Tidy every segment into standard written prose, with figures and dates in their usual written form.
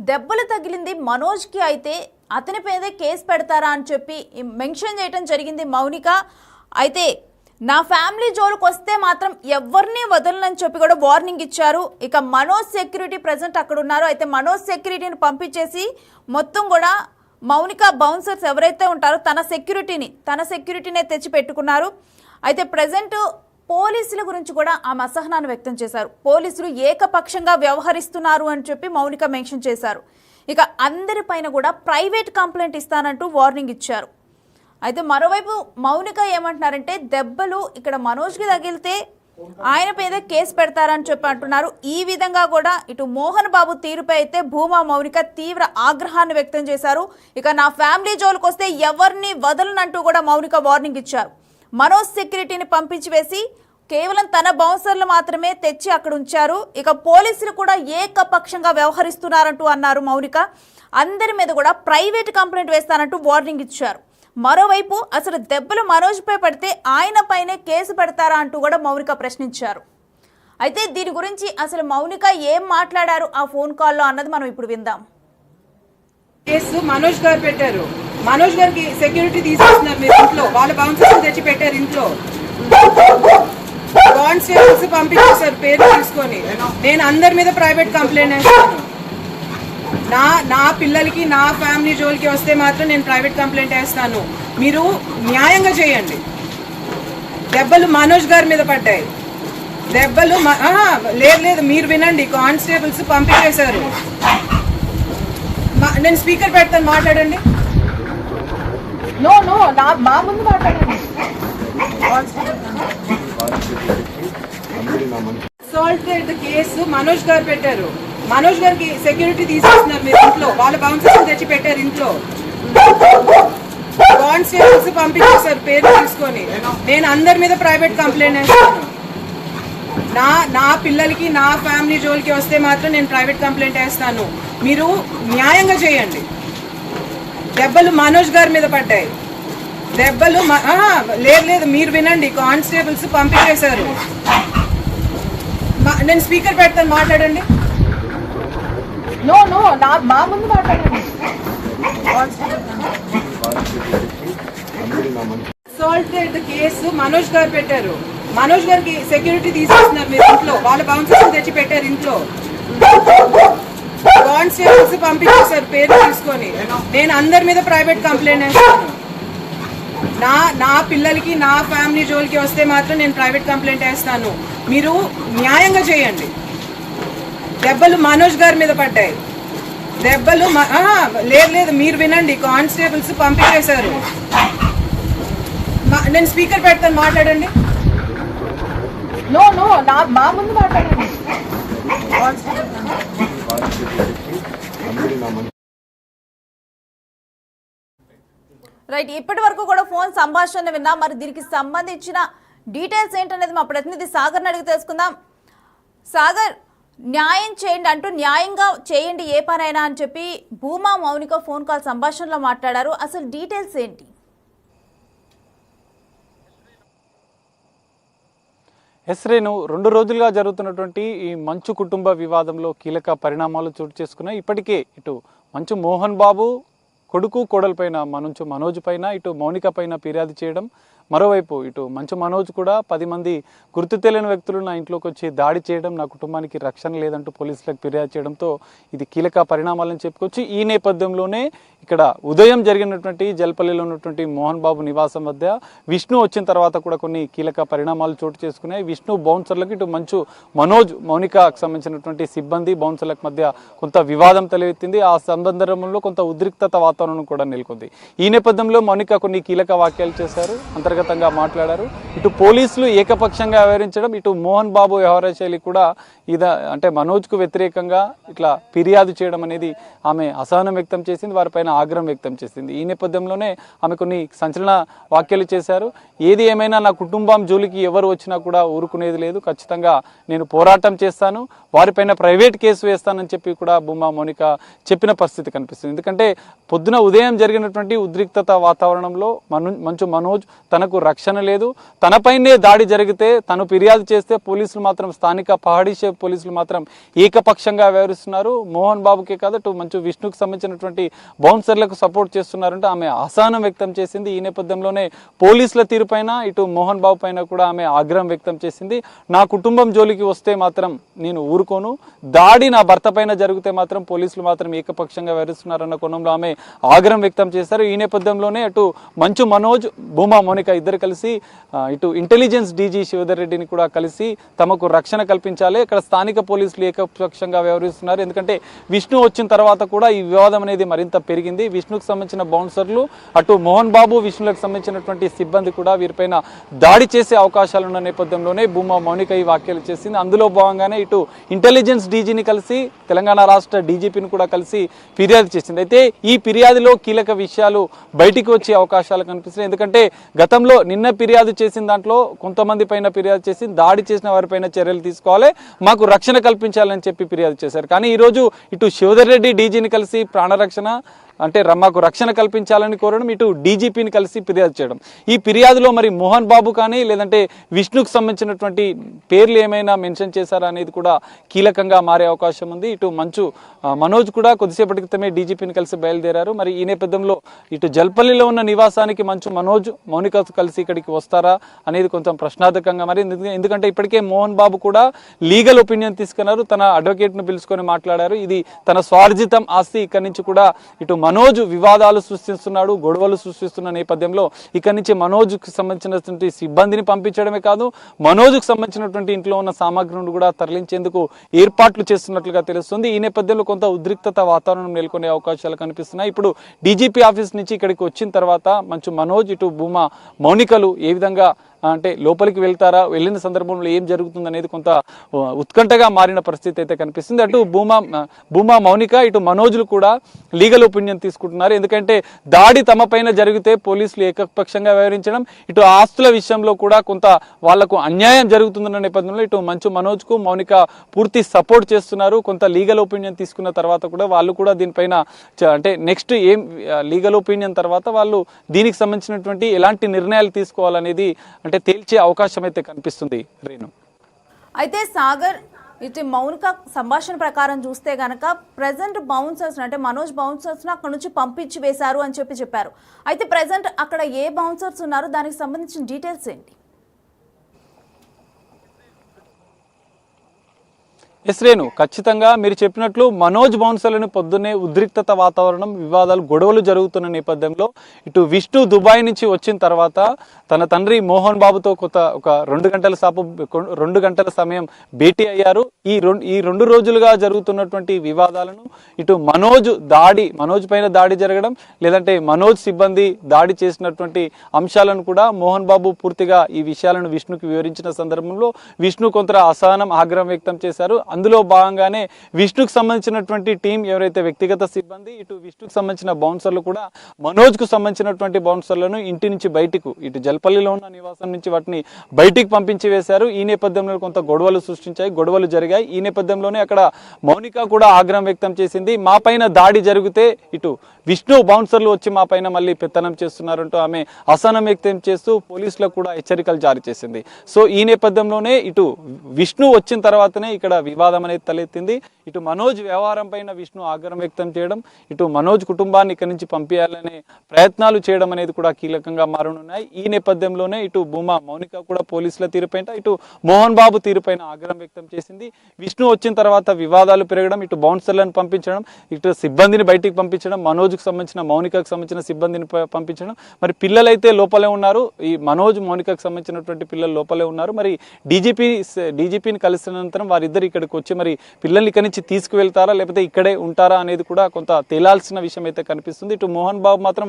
దెబ్బలు తగిలింది మనోజ్కి అయితే అతని పేదే కేసు పెడతారా అని చెప్పి మెన్షన్ చేయడం జరిగింది మౌనిక. అయితే నా ఫ్యామిలీ జోలికి వస్తే మాత్రం ఎవరిని వదలనని చెప్పి కూడా వార్నింగ్ ఇచ్చారు. ఇక మనోజ్ సెక్యూరిటీ ప్రజెంట్ అక్కడ ఉన్నారు. అయితే మనోజ్ సెక్యూరిటీని పంపించేసి మొత్తం కూడా మౌనిక బౌన్సర్స్ ఎవరైతే ఉంటారో తన సెక్యూరిటీనే తెచ్చి పెట్టుకున్నారు. అయితే ప్రజెంట్ పోలీసుల గురించి కూడా ఆమె అసహనాన్ని వ్యక్తం చేశారు. పోలీసులు ఏకపక్షంగా వ్యవహరిస్తున్నారు అని చెప్పి మౌనిక మెన్షన్ చేశారు. ఇక అందరిపైన కూడా ప్రైవేట్ కంప్లైంట్ ఇస్తానంటూ వార్నింగ్ ఇచ్చారు. అయితే మరోవైపు మౌనిక ఏమంటున్నారంటే దెబ్బలు ఇక్కడ మనోజ్కి తగిలితే ఆయన పేద కేసు పెడతారని చెప్పి అంటున్నారు. ఈ విధంగా కూడా ఇటు మోహన్ బాబు తీరుపై అయితే భూమా మౌనిక తీవ్ర ఆగ్రహాన్ని వ్యక్తం చేశారు. ఇక నా ఫ్యామిలీ జోలికి వస్తే ఎవరిని వదలనంటూ కూడా మౌనిక వార్నింగ్ ఇచ్చారు. మనోజ్ సెక్యూరిటీని పంపించి వేసి కేవలం తన బౌన్సర్లు మాత్రమే తెచ్చి అక్కడ ఉంచారు. ఇక పోలీసులు కూడా ఏకపక్షంగా వ్యవహరిస్తున్నారంటూ అన్నారు మౌనిక. అందరి మీద కూడా ప్రైవేట్ కంప్లైంట్ వేస్తానంటూ వార్నింగ్ ఇచ్చారు. మరోవైపు అసలు దెబ్బలు మనోజ్పై పడితే ఆయన పైనే కేసు పెడతారా అంటూ కూడా మౌనిక ప్రశ్నించారు. అయితే దీని గురించి అసలు మౌనిక ఏం మాట్లాడారు ఆ ఫోన్ కాల్లో అన్నది మనం ఇప్పుడు విందాం. కేసు మనోజ్ గారు పెట్టారు. మనోజ్ గారికి సెక్యూరిటీ తీసుకొస్తున్నారు మీరు ఇంట్లో, వాళ్ళ బౌన్సర్స్ తెచ్చి పెట్టారు ఇంట్లో. కానిస్టేబుల్స్ పంపించేశారు పేరు తీసుకొని. నేను అందరి మీద ప్రైవేట్ కంప్లైంట్ వేస్తాను. నా పిల్లలకి నా ఫ్యామిలీ జోలికి వస్తే మాత్రం నేను ప్రైవేట్ కంప్లైంట్ వేస్తాను. మీరు న్యాయంగా చేయండి. దెబ్బలు మనోజ్ గారి మీద పడ్డాయి. దెబ్బలు లేదు మీరు వినండి, కానిస్టేబుల్స్ పంపించేశారు. నేను స్పీకర్ పెడతాను, మాట్లాడండి. నో మా ముందు మాట్లాడండి. అసాల్ట్ కేసు మనోజ్ గారు పెట్టారు. మనోజ్ గారికి సెక్యూరిటీ తీసుకొస్తున్నారు మీరు ఇంట్లో, వాళ్ళ బౌన్సర్స్ తెచ్చి పెట్టారు ఇంట్లో. కానిస్టేబుల్స్ పంపించేశారు పేరు తీసుకొని. నేను అందరి మీద ప్రైవేట్ కంప్లైంట్ వేస్తాను. నా పిల్లలకి నా ఫ్యామిలీ జోలికి వస్తే మాత్రం నేను ప్రైవేట్ కంప్లైంట్ వేస్తాను. మీరు న్యాయంగా చేయండి. దెబ్బలు మనోజ్ గారి మీద పడ్డాయి. దెబ్బలు లేదు మీరు వినండి, కానిస్టేబుల్స్ పంపించేశారు. నేను స్పీకర్ పెడతాను, మాట్లాడండి. నో మా ముందు మాట్లాడండి. అసాల్ట్ కేసు మనోజ్ గారు పెట్టారు. మనోజ్ గారికి సెక్యూరిటీ తీసుకొస్తున్నారు మీరు ఇంట్లో, వాళ్ళ బౌన్సర్స్ తెచ్చి పెట్టారు ఇంట్లో. కానిస్టేబుల్స్ పంపించేశారు పేరు తీసుకొని. నేను అందరి మీద ప్రైవేట్ కంప్లైంట్ వేస్తాను. నా పిల్లలకి నా ఫ్యామిలీ జోలికి వస్తే మాత్రం నేను ప్రైవేట్ కంప్లైంట్ వేస్తాను. మీరు న్యాయంగా చేయండి. దెబ్బలు మనోజ్ గారి మీద పడ్డాయి. దెబ్బలు లేదు మీరు వినండి, కానిస్టేబుల్స్ పంపించేశారు. నేను స్పీకర్ పెడతాను, మాట్లాడండి. నో మా ముందు మాట్లాడండి. రైట్, ఇప్పటి వరకు కూడా ఫోన్ సంభాషణ విన్నా. మరి దీనికి సంబంధించిన డీటెయిల్స్ ఏంటనేది మా ప్రతినిధి సాగర్ని అడిగి తెలుసుకుందాం. సాగర్, న్యాయం చేయండి అంటూ న్యాయంగా చేయండి ఏ పనైనా అని చెప్పి భూమా మౌనిక ఫోన్ కాల్ సంభాషణలో మాట్లాడారు. అసలు డీటెయిల్స్ ఏంటి? రేణు, 2 రోజులుగా జరుగుతున్నటువంటి ఈ మంచు కుటుంబ వివాదంలో కీలక పరిణామాలు చోటు చేసుకున్నాయి. ఇప్పటికే ఇటు మంచు మోహన్ బాబు కొడుకు కోడలపైన మనోజ్ పైన, ఇటు మౌనిక పైన ఫిర్యాదు చేయడం, మరోవైపు ఇటు మంచు మనోజ్ కూడా 10 మంది గుర్తు తెలియని వ్యక్తులు నా ఇంట్లోకి వచ్చి దాడి చేయడం, నా కుటుంబానికి రక్షణ లేదంటూ పోలీసులకు ఫిర్యాదు చేయడంతో ఇది కీలక పరిణామాలని చెప్పుకోవచ్చు. ఈ నేపథ్యంలోనే ఇక్కడ ఉదయం జరిగినటువంటి జల్పల్లిలో ఉన్నటువంటి మోహన్ బాబు నివాసం వద్ద విష్ణు వచ్చిన తర్వాత కూడా కొన్ని కీలక పరిణామాలు చోటు చేసుకున్నాయి. విష్ణు బౌన్సర్లకు, ఇటు మంచు మనోజ్ మౌనికకు సంబంధించినటువంటి సిబ్బంది బౌన్సర్లకు మధ్య కొంత వివాదం తలెత్తింది. ఆ సందర్భంలో కొంత ఉద్రిక్తత వాతావరణం కూడా నెలకొంది. ఈ నేపథ్యంలో మౌనిక కొన్ని కీలక వ్యాఖ్యలు చేశారు, అంతర్గతంగా మాట్లాడారు. ఇటు పోలీసులు ఏకపక్షంగా వ్యవహరించడం, ఇటు మోహన్ బాబు వ్యవహార శైలి కూడా అంటే మనోజ్కు వ్యతిరేకంగా ఇట్లా ఫిర్యాదు చేయడం అనేది ఆమె అసహనం వ్యక్తం చేసింది, వారిపైన ఆగ్రహం వ్యక్తం చేసింది. ఈ నేపథ్యంలోనే ఆమె కొన్ని సంచలన వ్యాఖ్యలు చేశారు. ఏది ఏమైనా నా కుటుంబం జోలికి ఎవరు వచ్చినా కూడా ఊరుకునేది లేదు, ఖచ్చితంగా నేను పోరాటం చేస్తాను, వారిపైన ప్రైవేట్ కేసు వేస్తానని చెప్పి కూడా భూమా మౌనిక చెప్పిన పరిస్థితి కనిపిస్తుంది. ఎందుకంటే ఉదయం జరిగినటువంటి ఉద్రిక్తత వాతావరణంలో మంచు మనోజ్ తన తనకు రక్షణ లేదు, తనపైనే దాడి జరిగితే తను ఫిర్యాదు చేస్తే పోలీసులు మాత్రం స్థానిక పహాడీ పోలీసులు మాత్రం ఏకపక్షంగా వ్యవహరిస్తున్నారు. మోహన్ బాబుకే కాదు అటు మంచు విష్ణుకు సంబంధించినటువంటి బౌన్సర్లకు సపోర్ట్ చేస్తున్నారంటే ఆమె అసహనం వ్యక్తం చేసింది. ఈ నేపథ్యంలోనే పోలీసుల తీరుపైన ఇటు మోహన్ బాబు పైన కూడా ఆమె ఆగ్రహం వ్యక్తం చేసింది. నా కుటుంబం జోలికి వస్తే మాత్రం నేను ఊరుకోను, దాడి నా భర్త పైన జరిగితే మాత్రం పోలీసులు మాత్రం ఏకపక్షంగా వ్యవహరిస్తున్నారన్న కోణంలో ఆమె ఆగ్రహం వ్యక్తం చేశారు. ఈ నేపథ్యంలోనే అటు మంచు మనోజ్, భూమా మౌనిక ఇద్దరు కలిసి ఇటు ఇంటెలిజెన్స్ డీజీ శివధర్ రెడ్డిని కూడా కలిసి తమకు రక్షణ కల్పించాలి, ఇక్కడ స్థానిక పోలీసులు ఏకపక్షంగా వ్యవహరిస్తున్నారు. ఎందుకంటే విష్ణు వచ్చిన తర్వాత కూడా ఈ వివాదం అనేది మరింత పెరిగింది. విష్ణుకు సంబంధించిన బౌన్సర్లు అటు మోహన్ బాబు, విష్ణులకు సంబంధించినటువంటి సిబ్బంది కూడా వీరిపైన దాడి చేసే అవకాశాలు ఉన్న నేపథ్యంలోనే భూమా మౌనిక ఈ వ్యాఖ్యలు చేసింది. అందులో భాగంగానే ఇటు ఇంటెలిజెన్స్ డీజీని కలిసి తెలంగాణ రాష్ట్ర డీజీపీని కూడా కలిసి ఫిర్యాదు చేసింది. అయితే ఈ ఫిర్యాదులో కీలక విషయాలు బయటికి వచ్చే అవకాశాలు కనిపిస్తున్నాయి. ఎందుకంటే గతంలో నిన్న ఫిర్యాదు చేసిన దాంట్లో కొంతమంది పైన ఫిర్యాదు చేసి దాడి చేసిన వారిపైన చర్యలు తీసుకోవాలి, మాకు రక్షణ కల్పించాలని చెప్పి ఫిర్యాదు చేశారు. కానీ ఈరోజు ఇటు శివధర్ రెడ్డి డీజీని కలిసి ప్రాణరక్షణ అంటే మాకు రక్షణ కల్పించాలని కోరడం, ఇటు డీజీపీని కలిసి ఫిర్యాదు చేయడం. ఈ ఫిర్యాదులో మరి మోహన్ బాబు కానీ లేదంటే విష్ణుకు సంబంధించినటువంటి పేర్లు ఏమైనా మెన్షన్ చేశారా అనేది కూడా కీలకంగా మారే అవకాశం ఉంది. ఇటు మంచు మనోజ్ కూడా కొద్దిసేపటి క్రితమే డీజీపీని కలిసి బయలుదేరారు. మరి ఈ నేపథ్యంలో ఇటు జల్పల్లిలో ఉన్న నివాసానికి మంచు మనోజ్, మౌనిక కలిసి ఇక్కడికి వస్తారా అనేది కొంచెం ప్రశ్నార్థకంగా మరి, ఎందుకంటే ఇప్పటికే మోహన్ బాబు కూడా లీగల్ ఒపీనియన్ తీసుకున్నారు, తన అడ్వకేట్ను పిలుచుకొని మాట్లాడారు. ఇది తన స్వార్జితం ఆస్తి, ఇక్కడి నుంచి కూడా ఇటు మనోజ్ వివాదాలు సృష్టిస్తున్నాడు, గొడవలు సృష్టిస్తున్న నేపథ్యంలో ఇక్కడి నుంచి మనోజ్కి సంబంధించినటువంటి సిబ్బందిని పంపించడమే కాదు, మనోజ్కు సంబంధించినటువంటి ఇంట్లో ఉన్న సామాగ్రిని కూడా తరలించేందుకు ఏర్పాట్లు చేస్తున్నట్లుగా తెలుస్తుంది. ఈ నేపథ్యంలో కొంత ఉద్రిక్తత వాతావరణం నెలకొనే అవకాశాలు కనిపిస్తున్నాయి. ఇప్పుడు డీజీపీ ఆఫీస్ నుంచి ఇక్కడికి వచ్చిన తర్వాత మంచు మనోజ్, ఇటు భూమా మౌనికలు ఏ విధంగా అంటే లోపలికి వెళ్తారా, వెళ్ళిన సందర్భంలో ఏం జరుగుతుంది అనేది కొంత ఉత్కంఠగా మారిన పరిస్థితి అయితే కనిపిస్తుంది. అటు భూమా మౌనిక, ఇటు మనోజ్లు కూడా లీగల్ ఒపీనియన్ తీసుకుంటున్నారు. ఎందుకంటే దాడి తమ పైన జరిగితే పోలీసులు ఏకపక్షంగా వ్యవహరించడం, ఇటు ఆస్తుల విషయంలో కూడా కొంత వాళ్లకు అన్యాయం జరుగుతుందన్న నేపథ్యంలో ఇటు మంచు మనోజ్కు మౌనిక పూర్తి సపోర్ట్ చేస్తున్నారు. కొంత లీగల్ ఒపీనియన్ తీసుకున్న తర్వాత కూడా వాళ్ళు కూడా దీనిపైన అంటే నెక్స్ట్ ఏం లీగల్ ఒపీనియన్ తర్వాత వాళ్ళు దీనికి సంబంధించినటువంటి ఎలాంటి నిర్ణయాలు తీసుకోవాలనేది అంటే తేల్చే అవకాశం అయితే కనిపిస్తుంది. రేణు, అయితే సాగర్, ఇటు మౌనిక సంభాషణ ప్రకారం చూస్తే గనక ప్రజెంట్ బౌన్సర్స్ అంటే మనోజ్ బౌన్సర్స్ అక్కడ నుంచి పంపించి వేశారు అని చెప్పారు. అయితే ప్రజెంట్ అక్కడ ఏ బౌన్సర్స్ ఉన్నారు, దానికి సంబంధించిన డీటెయిల్స్ ఏంటి? ఎస్ రేణు, ఖచ్చితంగా మీరు చెప్పినట్లు మనోజ్ బౌన్సర్లను పొద్దున్నే ఉద్రిక్తత వాతావరణం, వివాదాలు, గొడవలు జరుగుతున్న నేపథ్యంలో ఇటు విష్ణు దుబాయ్ నుంచి వచ్చిన తర్వాత తన తండ్రి మోహన్ బాబుతో ఒక 2 గంటల సమయం భేటీ అయ్యారు. ఈ రెండు రోజులుగా జరుగుతున్నటువంటి వివాదాలను ఇటు మనోజ్ పైన దాడి జరగడం, లేదంటే మనోజ్ సిబ్బంది దాడి చేసినటువంటి అంశాలను కూడా మోహన్ బాబు పూర్తిగా ఈ విషయాలను విష్ణుకి వివరించిన సందర్భంలో విష్ణు కొంత అసహనం, ఆగ్రహం వ్యక్తం చేశారు. అందులో భాగంగానే విష్ణుకు సంబంధించినటువంటి టీం ఎవరైతే వ్యక్తిగత సిబ్బంది, ఇటు విష్ణుకు సంబంధించిన బౌన్సర్లు కూడా మనోజ్కు సంబంధించినటువంటి బౌన్సర్లను ఇంటి నుంచి బయటకు, ఇటు జల్పల్లిలో ఉన్న నివాసం నుంచి వాటిని బయటికి పంపించి వేశారు. ఈ నేపథ్యంలో కొంత గొడవలు జరిగాయి. ఈ నేపథ్యంలోనే అక్కడ మౌనిక కూడా ఆగ్రహం వ్యక్తం చేసింది. మా పైన దాడి జరిగితే ఇటు విష్ణు బౌన్సర్లు వచ్చి మా పైన మళ్ళీ పెత్తనం చేస్తున్నారంటూ ఆమె అసహనం వ్యక్తం చేస్తూ పోలీసులకు కూడా హెచ్చరికలు జారీ చేసింది. సో ఈ నేపథ్యంలోనే ఇటు విష్ణు వచ్చిన తర్వాతనే ఇక్కడ వివాదం అనేది తలెత్తింది. ఇటు మనోజ్ వ్యవహారం పైన విష్ణు ఆగ్రహం వ్యక్తం చేయడం, ఇటు మనోజ్ కుటుంబాన్ని ఇక్కడి నుంచి పంపించాలనే ప్రయత్నాలు చేయడం అనేది కూడా కీలకంగా మారనున్నాయి. ఈ నేపథ్యంలోనే ఇటు భూమా మౌనిక కూడా పోలీసుల తీరుపైన, ఇటు మోహన్ బాబు తీరుపైన ఆగ్రహం వ్యక్తం చేసింది. విష్ణు వచ్చిన తర్వాత వివాదాలు పెరగడం, ఇటు బౌన్సర్లను పంపించడం, ఇటు సిబ్బందిని బయటికి పంపించడం, మనోజ్కు సంబంధించిన మౌనికకు సంబంధించిన సిబ్బందిని పంపించడం. మరి పిల్లలైతే లోపలే ఉన్నారు, ఈ మనోజ్ మౌనికకు సంబంధించినటువంటి పిల్లలు లోపలే ఉన్నారు. మరి డీజీపీని కలిసిన అనంతరం వారిద్దరు ఇక్కడికి వచ్చి మరి పిల్లల్ని ఇక్కడి నుంచి తీసుకువెళ్తారా లేకపోతే ఇక్కడే ఉంటారా అనేది కూడా కొంత తేలాల్సిన విషయం అయితే కనిపిస్తుంది. ఇటు మోహన్ బాబు మాత్రం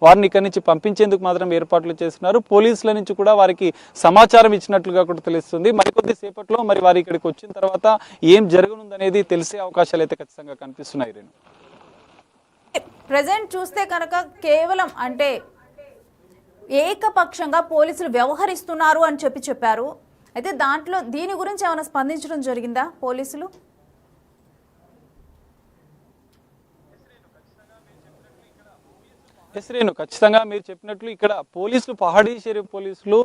వారిని ఇక్కడి నుంచి పంపించేందుకు మాత్రం ఏర్పాట్లు చేస్తున్నారు. పోలీసుల నుంచి కూడా వారికి సమాచారం ఇచ్చినట్లుగా కూడా తెలుస్తుంది. మరికొద్ది సేపట్లో మరి వారి ఇక్కడికి వచ్చిన తర్వాత ఏం జరగనుందనేది తెలిసే అవకాశాలు అయితే ఖచ్చితంగా కనిపిస్తున్నాయి. రేణు, ప్రజెంట్ చూస్తే కనుక కేవలం అంటే ఏకపక్షంగా పోలీసులు వ్యవహరిస్తున్నారు అని చెప్పారు. అయితే దీని గురించి ఏమైనా స్పందించడం జరిగిందా పోలీసులు? ఎస్ రేణు, ఖచ్చితంగా మీరు చెప్పినట్లు ఇక్కడ పోలీసులు పహాడీ షరీఫ్ పోలీసులు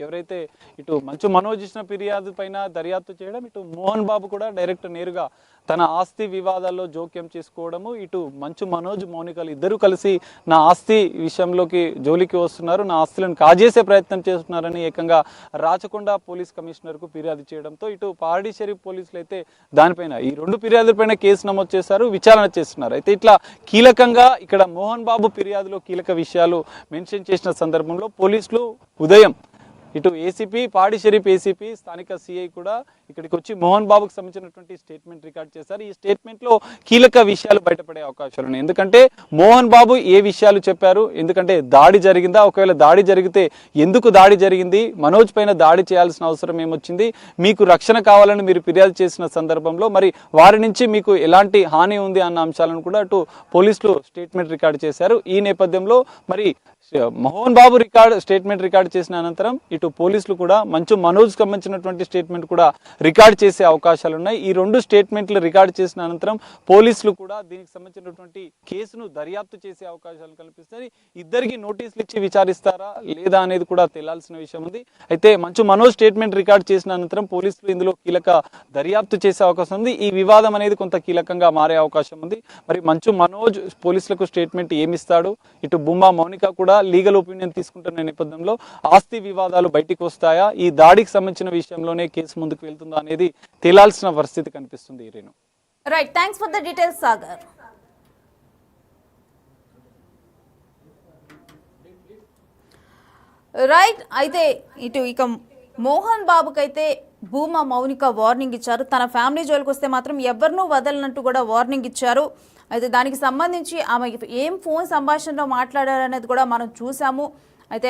ఎవరైతే ఇటు మంచు మనోజ్ ఇచ్చిన ఫిర్యాదు పైన దర్యాప్తు చేయడం, ఇటు మోహన్ బాబు కూడా డైరెక్ట్ నేరుగా తన ఆస్తి వివాదాల్లో జోక్యం చేసుకోవడము, ఇటు మంచు మనోజ్ మౌనికలు ఇద్దరు కలిసి నా ఆస్తి విషయంలోకి జోలికి వస్తున్నారు, నా ఆస్తులను కాజేసే ప్రయత్నం చేస్తున్నారని ఏకంగా రాచకొండ పోలీస్ కమిషనర్కు ఫిర్యాదు చేయడంతో ఇటు పహాడీ షరీఫ్ పోలీసులు అయితే దానిపైన ఈ రెండు ఫిర్యాదులపైన కేసు నమోదు చేశారు, విచారణ చేస్తున్నారు. అయితే ఇట్లా కీలకంగా ఇక్కడ మోహన్ బాబు ఫిర్యాదులో కీలక విషయాలు మెన్షన్ చేసిన సందర్భంలో పోలీసులు ఉదయం ఇటు ఏసీపీ పహాడీ షరీఫ్ ఏసీపీ స్థానిక సిఐ కూడా ఇక్కడికి వచ్చి మోహన్ బాబుకు సంబంధించినటువంటి స్టేట్మెంట్ రికార్డ్ చేశారు. ఈ స్టేట్మెంట్ లో కీలక విషయాలు బయటపడే అవకాశాలు ఉన్నాయి. ఎందుకంటే మోహన్ బాబు ఏ విషయాలు చెప్పారు, ఎందుకంటే దాడి జరిగిందా, ఒకవేళ దాడి జరిగితే ఎందుకు దాడి జరిగింది, మనోజ్ పైన దాడి చేయాల్సిన అవసరం ఏమొచ్చింది, మీకు రక్షణ కావాలని మీరు ఫిర్యాదు చేసిన సందర్భంలో మరి వారి నుంచి మీకు ఎలాంటి హాని ఉంది అన్న అంశాలను కూడా అటు పోలీసులు స్టేట్మెంట్ రికార్డ్ చేశారు. ఈ నేపథ్యంలో మరి మోహన్ బాబు స్టేట్మెంట్ రికార్డ్ చేసిన అనంతరం ఇటు పోలీసులు కూడా మంచు మనోజ్ సంబంధించినటువంటి స్టేట్మెంట్ కూడా రికార్డ్ చేసే అవకాశాలు ఉన్నాయి. ఈ రెండు స్టేట్మెంట్లు రికార్డ్ చేసిన అనంతరం పోలీసులు కూడా దీనికి సంబంధించినటువంటి కేసును దర్యాప్తు చేసే అవకాశాలు కల్పిస్తాయి. ఇద్దరికి నోటీసులు ఇచ్చి విచారిస్తారా లేదా అనేది కూడా తేలాల్సిన విషయం ఉంది. అయితే మంచు మనోజ్ స్టేట్మెంట్ రికార్డ్ చేసిన అనంతరం పోలీసులు ఇందులో కీలక దర్యాప్తు చేసే అవకాశం ఉంది. ఈ వివాదం అనేది కొంత కీలకంగా మారే అవకాశం ఉంది. మరి మంచు మనోజ్ పోలీసులకు స్టేట్మెంట్ ఏమిస్తాడు, ఇటు బుమ్మా మౌనిక కూడా లీగల్ ఒపీనియన్ తీసుకుంటున్న నేపథ్యంలో ఆస్తి వివాదాలు బయటికి వస్తాయా, ఈ దాడికి సంబంధించిన విషయంలోనే కేసు ముందుకు వెళ్తుందా అనేది తేలాల్సిన పరిస్థితి కనిపిస్తుంది. Renu, right, thanks for the details Sagar. Right, అయితే ఇక మోహన్ బాబుకైతే భూమా మౌనిక వార్నింగ్ ఇచ్చారు. తన ఫ్యామిలీ జోలికి వస్తే మాత్రం ఎవరినూ వదలనట్టు కూడా వార్నింగ్ ఇచ్చారు. అయితే దానికి సంబంధించి ఆమె ఏం ఫోన్ సంభాషణలో మాట్లాడారనేది కూడా మనం చూసాము.